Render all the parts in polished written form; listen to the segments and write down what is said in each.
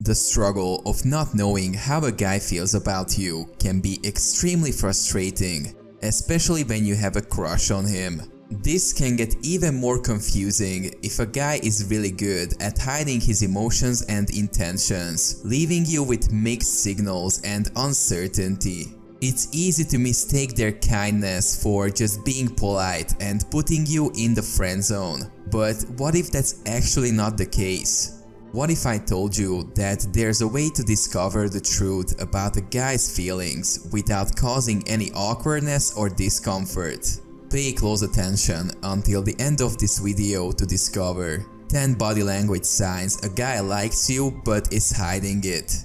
The struggle of not knowing how a guy feels about you can be extremely frustrating, especially when you have a crush on him. This can get even more confusing if a guy is really good at hiding his emotions and intentions, leaving you with mixed signals and uncertainty. It's easy to mistake their kindness for just being polite and putting you in the friend zone. But what if that's actually not the case? What if I told you that there's a way to discover the truth about a guy's feelings without causing any awkwardness or discomfort? Pay close attention until the end of this video to discover 10 body language signs a guy likes you but is hiding it.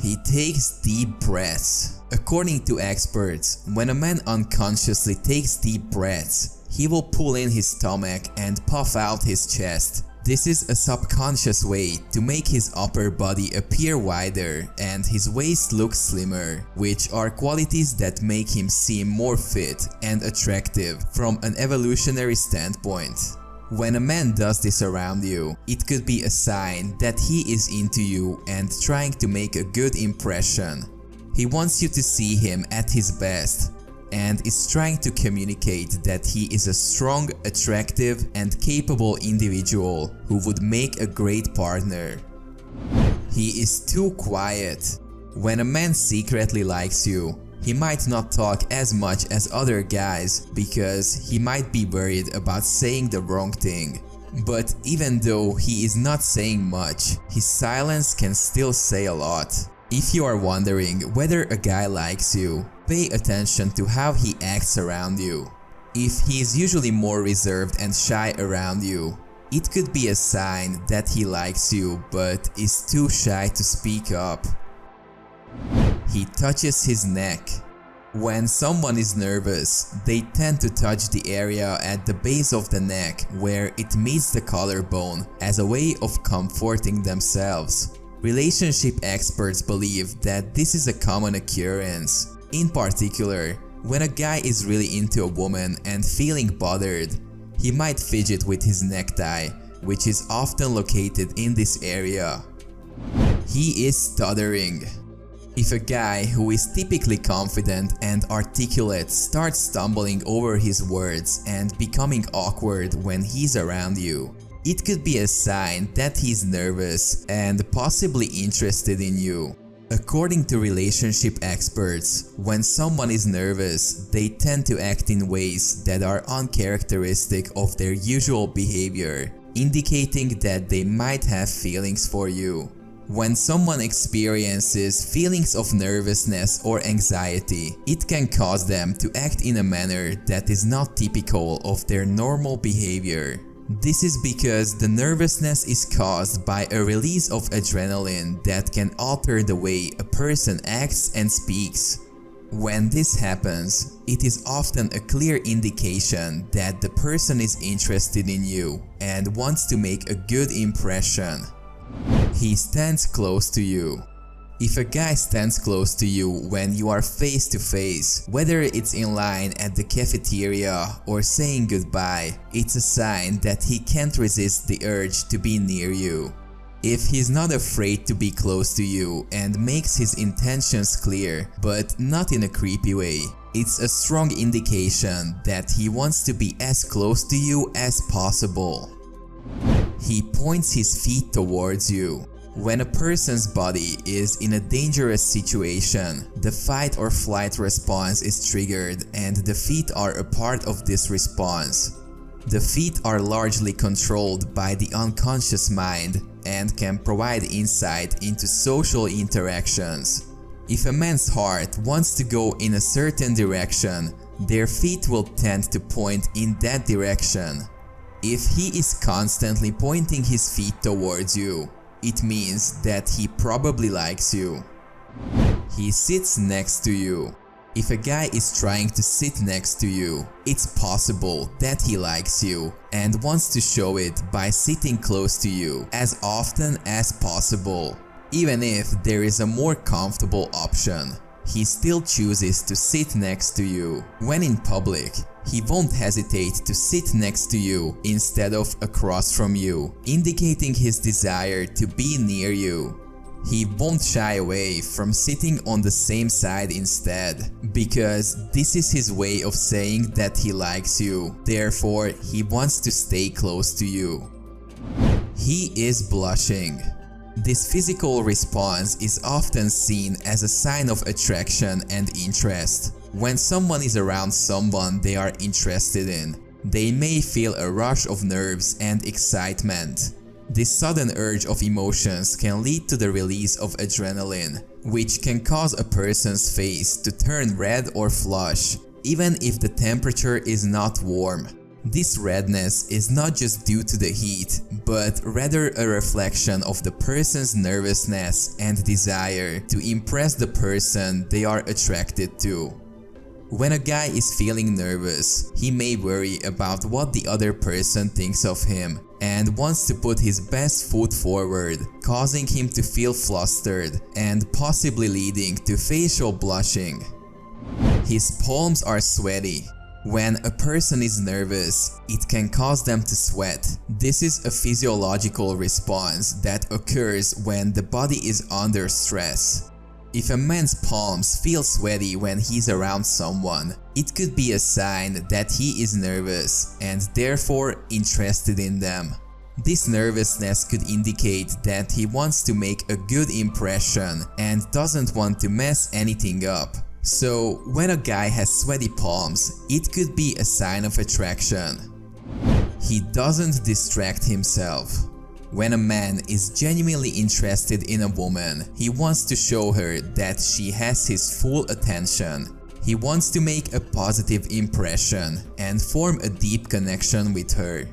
He takes deep breaths. According to experts, when a man unconsciously takes deep breaths, he will pull in his stomach and puff out his chest. This is a subconscious way to make his upper body appear wider and his waist look slimmer, which are qualities that make him seem more fit and attractive from an evolutionary standpoint. When a man does this around you, it could be a sign that he is into you and trying to make a good impression. He wants you to see him at his best and is trying to communicate that he is a strong, attractive, and capable individual who would make a great partner. He is too quiet. When a man secretly likes you, he might not talk as much as other guys because he might be worried about saying the wrong thing. But even though he is not saying much, his silence can still say a lot. If you are wondering whether a guy likes you, pay attention to how he acts around you. If he is usually more reserved and shy around you, it could be a sign that he likes you but is too shy to speak up. He touches his neck. When someone is nervous, they tend to touch the area at the base of the neck where it meets the collarbone as a way of comforting themselves. Relationship experts believe that this is a common occurrence. In particular, when a guy is really into a woman and feeling bothered, he might fidget with his necktie, which is often located in this area. He is stuttering. If a guy who is typically confident and articulate starts stumbling over his words and becoming awkward when he's around you, it could be a sign that he's nervous and possibly interested in you. According to relationship experts, when someone is nervous, they tend to act in ways that are uncharacteristic of their usual behavior, indicating that they might have feelings for you. When someone experiences feelings of nervousness or anxiety, it can cause them to act in a manner that is not typical of their normal behavior. This is because the nervousness is caused by a release of adrenaline that can alter the way a person acts and speaks. When this happens, it is often a clear indication that the person is interested in you and wants to make a good impression. He stands close to you. If a guy stands close to you when you are face to face, whether it's in line at the cafeteria or saying goodbye, it's a sign that he can't resist the urge to be near you. If he's not afraid to be close to you and makes his intentions clear, but not in a creepy way, it's a strong indication that he wants to be as close to you as possible. He points his feet towards you. When a person's body is in a dangerous situation, the fight or flight response is triggered and the feet are a part of this response. The feet are largely controlled by the unconscious mind and can provide insight into social interactions. If a man's heart wants to go in a certain direction, their feet will tend to point in that direction. If he is constantly pointing his feet towards you, it means that he probably likes you. He sits next to you. If a guy is trying to sit next to you, it's possible that he likes you and wants to show it by sitting close to you as often as possible. Even if there is a more comfortable option, he still chooses to sit next to you. When in public, he won't hesitate to sit next to you instead of across from you, indicating his desire to be near you. He won't shy away from sitting on the same side instead, because this is his way of saying that he likes you, therefore he wants to stay close to you. He is blushing. This physical response is often seen as a sign of attraction and interest. When someone is around someone they are interested in, they may feel a rush of nerves and excitement. This sudden urge of emotions can lead to the release of adrenaline, which can cause a person's face to turn red or flush, even if the temperature is not warm. This redness is not just due to the heat, but rather a reflection of the person's nervousness and desire to impress the person they are attracted to. When a guy is feeling nervous, he may worry about what the other person thinks of him and wants to put his best foot forward, causing him to feel flustered and possibly leading to facial blushing. His palms are sweaty. When a person is nervous, it can cause them to sweat. This is a physiological response that occurs when the body is under stress. If a man's palms feel sweaty when he's around someone, it could be a sign that he is nervous and therefore interested in them. This nervousness could indicate that he wants to make a good impression and doesn't want to mess anything up. So, when a guy has sweaty palms, it could be a sign of attraction. He doesn't distract himself. When a man is genuinely interested in a woman, he wants to show her that she has his full attention. He wants to make a positive impression and form a deep connection with her.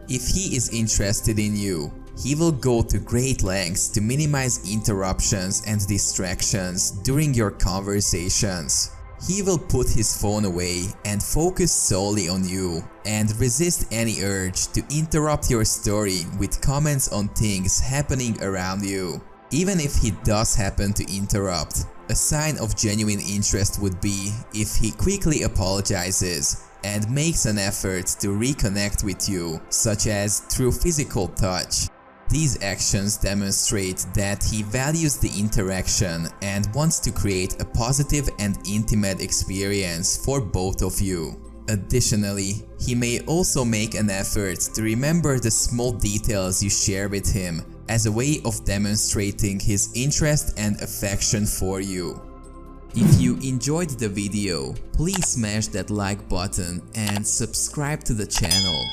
If he is interested in you, he will go to great lengths to minimize interruptions and distractions during your conversations. He will put his phone away and focus solely on you and resist any urge to interrupt your story with comments on things happening around you. Even if he does happen to interrupt, a sign of genuine interest would be if he quickly apologizes and makes an effort to reconnect with you, such as through physical touch. These actions demonstrate that he values the interaction and wants to create a positive and intimate experience for both of you. Additionally, he may also make an effort to remember the small details you share with him as a way of demonstrating his interest and affection for you. If you enjoyed the video, please smash that like button and subscribe to the channel.